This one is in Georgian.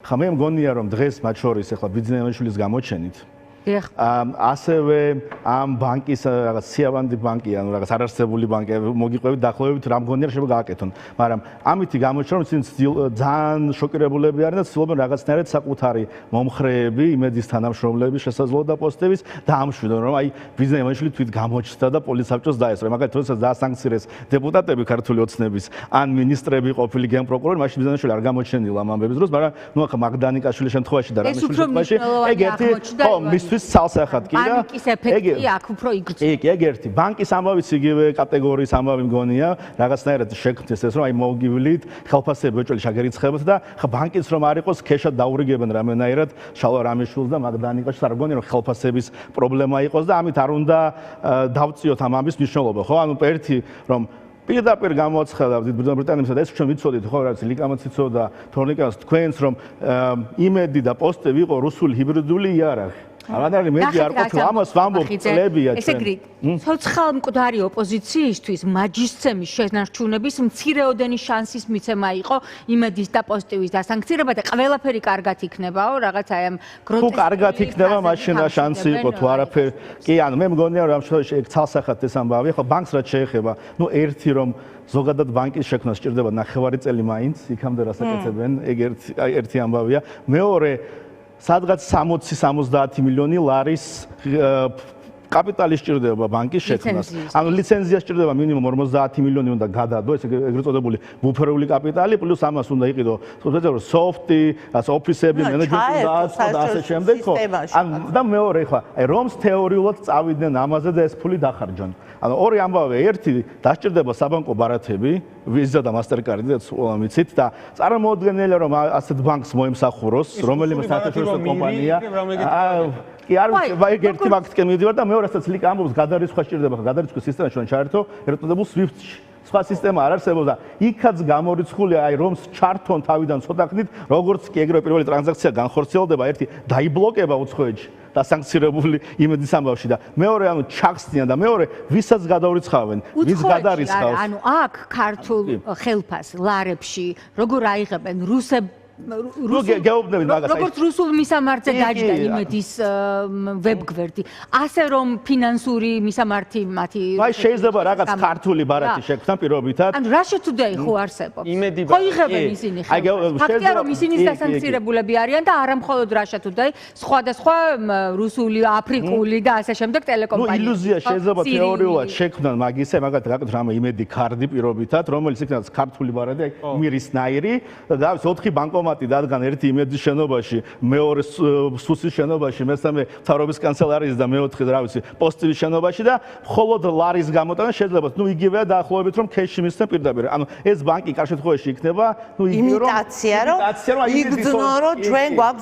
ხა მე მგონია რომ დღეს მათ შორის ახლა ბიძინეაშვილის გამოჩენით ასევე ამ ბანკის რაღაც სიავანდი ბანკი ანუ რაღაც არარსებული ბანკი მოგიყვებით დაახლოებით რა მგონია შეიძლება გააკეთონ მაგრამ ამითი გამოჩნდა რომ ისინი ძალიან შოკირებულები არიან და ცდილობენ რაღაცნაირად საკუთარი მომხრეები იმედის თანამშრომლების შესაძლო დაპოსტების დაამშვიდონ რომ აი ბიძინეაშვილი თვით გამოჩნდა და პოლიცსაბჭოს დაესწრო მაგალითად როდესაც დაასანქცირეს დეპუტატები ქართული ოცნების ან მინისტრები ყოფილი გენპროკურორი მაშინ ბიძინეაშვილი არ გამოჩენილა ამ ამბების დროს მაგრამ ნუ ახლა მაგდანიკაშვილის შემთხვევაში და რამიშვილის შემთხვევაში ეგ ერთი ცალსახად კი და ბანკის ეფექტი აქ უფრო იგრძნობა. ეგ ერთი ბანკის ამბავიც იგივე კატეგორიის ამბავი მგონია რაღაცნაირად შექმნეს ეს რომ აი მოგივლით ხელფასები ეჭველი შაგერიცხებათ და ხა ბანკიც რომ არ იყოს ქეშად დაურიგებენ რამენაირად შალვა რამიშვილს და მაგდანიკაშვილს არ მგონია რომ ხელფასების პრობლემა იყოს და ამით არ უნდა დავწიოთ ამ ამბის მნიშვნელობა ხო ანუ ერთი რომ პირდაპირ გამოაცხადა ბრიტანეთსა და ეს ჩვენ ვიცოდით ხო რაც ლიკამაც იცოდა თორნიკას თქვენს რომ იმედი და პოსტები იყო რუსული ჰიბრიდული იარაღი აღარ მედი არ ყოფილა ამას ვამბობ წლებია ჩვენ. ესე იგი, ცოცხალმკვდარი ოპოზიციისთვის მაჯისცემის შენარჩუნების მცირეოდენი შანსის მიცემა იყო იმედის და პოზიტივის დასანქცირება და ყველაფერი კარგად იქნებაო, რაღაც აი ამ თუ კარგად იქნება, მაშინ რა შანსი იყო თუ არაფერი. კი, ანუ მე მგონია რომ ამ შემთხვევაში ეგ ცალსახად ეს ამბავი, ხო ბანკს რაც შეეხება, ნუ ერთი რომ ზოგადად ბანკის შექმნა სჭირდება ნახევარი წელი მაინც, იქამდე რასაკეთებენ, ეგ ერთი ამბავია. მეორე სადღაც 60-70 მილიონი ლარის კაპიტალი სჭირდება ბანკის შექმნას. ანუ ლიცენზია სჭირდება მინიმუმ 50 მილიონი უნდა გადადო, ეს ეგრეთ წოდებული ბუფერული კაპიტალი, პლუს ამას უნდა იყიდო სოფტი, ოფისები, მენეჯმენტი და ასე შემდეგ, ხო? ან და მეორე ხო, აი რომს თეორიულად წავიდნენ ამაზე და ეს ფული დახარჯონ. ანუ ორი ამბავია, ერთი დასჭირდება საბანკო ბარათები, ვიზა და მასტერკარდი და მიცით და წარმოუდგენელია რომ ასეთ ბანკს მოემსახუროს, რომელიმე საერთაშორისო კომპანია კი არ ვიცი, ერთი ბანკისკენ მივიდივარ და მეორესაც ლიკ ამბობს გადარიცხვა სჭირდება, გადარიცხვის სისტემა ჩვენ ჩაერთო ერთოდებულ SWIFT-ში. სხვა სისტემა არ არსებობს და იქაც გამორიცხულია აი რომს ჩართონ თავიდან ცოტა ხნით, როგორც კი ეგრევე პირველი ტრანზაქცია განხორციელდება, ერთი დაიბლოკება უცხოეთში და სანქცირებული იმედის ამბავში და მეორე ანუ ჩახსნიან და მეორე ვისაც გადაურიცხავენ, ვის გადარიცხავს. ანუ აქ ქართულ ხელფას ლარებში როგორ აიღებენ როგორც რუსულ მისამართზე დაჯდა იმედის ვებგვერდი ასე რომ ფინანსური მისამართი მათი აი შეიძლება რაღაც ქართული ბარათი შექმნა პირობითად ანუ Russia Today ხო არსებობს ხო იღებენ ისინი ფაქტია რომ ისინი დასანქცირებულები არიან და არა მხოლოდ Russia Today სხვადასხვა რუსული აფრიკული და ასე შემდეგ ტელეკომპანიები ნუ ილუზია შეიძლება თეორიულად შექმნან მაგისე მაგათ გაკეთოთ რამე იმედი კარდი პირობითად რომელიც იქნას ქართული ბარათი აი მირისნაირი და 4 ბანკო დადგან ერთი იმედის შენობაში, მეორე სუსის შენობაში, მესამე მთავრობის კანცელარიის და მეოთხე რა ვიცი, პოსტის შენობაში და მხოლოდ ლარის გამოტანა შეიძლება, ნუ იგივეა დაახლოებით რომ ქეში მისცემ პირდაპირ. ანუ ეს ბანკი კარგ შემთხვევაში იქნება, ნუ იგივე რომ იმიტაცია რომ იგრძნო რომ ჩვენ გვაქვს